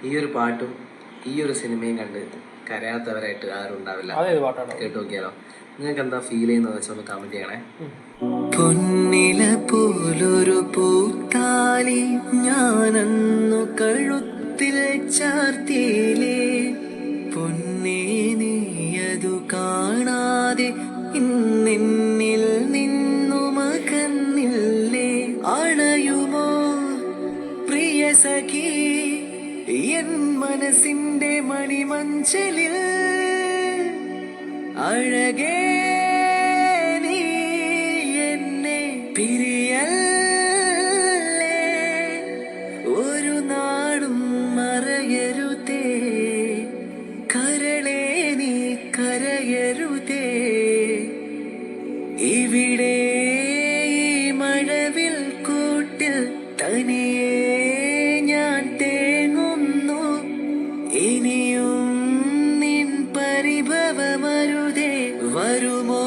ഈ ഒരു പാട്ടും ഈ ഒരു സിനിമയും കണ്ട് കരയാത്തവരായിട്ട് ആരും ഉണ്ടാവില്ല. കേട്ടു നോക്കിയാലോ? നിങ്ങൾക്ക് എന്താ ഫീൽ ചെയ്യുന്നത് വെച്ചാൽ ഒന്ന് കമന്റ് ചെയ്യണേ. പൊന്നില പോലൊരു പൂത്താലി ഞാനന്നു കഴുത്തിൽ ചാർത്തിയിലേ, പൊന്നേ നീയതു കാണാതെ ഇന്നിൽ നിന്നു മകന്നില്ലേ. അണയുമോ പ്രിയ സഖി എൻ മനസ്സിന്റെ മണിമഞ്ചലിൽ, അഴകേ നീ എന്നെ പിരിയല്ലേ, ഒരു നാടും മറയരുതേ, കരളേ നീ കരയരുതേ. ഇവിടെ മഴവിൽ കൂട്ടിൽ തനിയേ ഞാൻ തേങ്ങുന്നു, ഇനിയും നിൻ പരിഭവമരുതേ, വരുമോ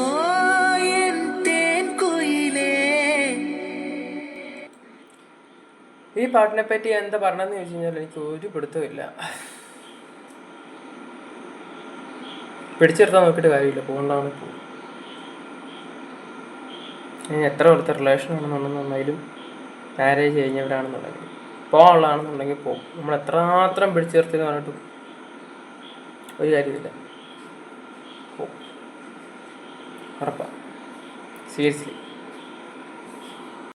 എൻ തേൻ കുയിലേ. ഈ പാട്ടിനെ പറ്റി എന്താ പറഞ്ഞതെന്ന് ചോദിച്ചു കഴിഞ്ഞാൽ എനിക്ക് ഒരു പിടുത്തമില്ല. പിടിച്ചെടുത്താൽ നോക്കിയിട്ട് കാര്യമില്ല, പോകണ്ടാണ് പോകും. ഇനി എത്ര കൊടുത്ത റിലേഷൻ ആണെന്നുണ്ടെന്നുണ്ടെങ്കിലും മാരേജ് കഴിഞ്ഞവരാണെന്നുണ്ടെങ്കിലും പോകാനുള്ളതാണെന്നുണ്ടെങ്കിൽ പോകും. നമ്മൾ എത്രമാത്രം പിടിച്ചു നിർത്തിയെന്ന് പറഞ്ഞിട്ട് ഒരു കാര്യമില്ല, പോകും ഉറപ്പാണ്. സീരിയസ്ലി.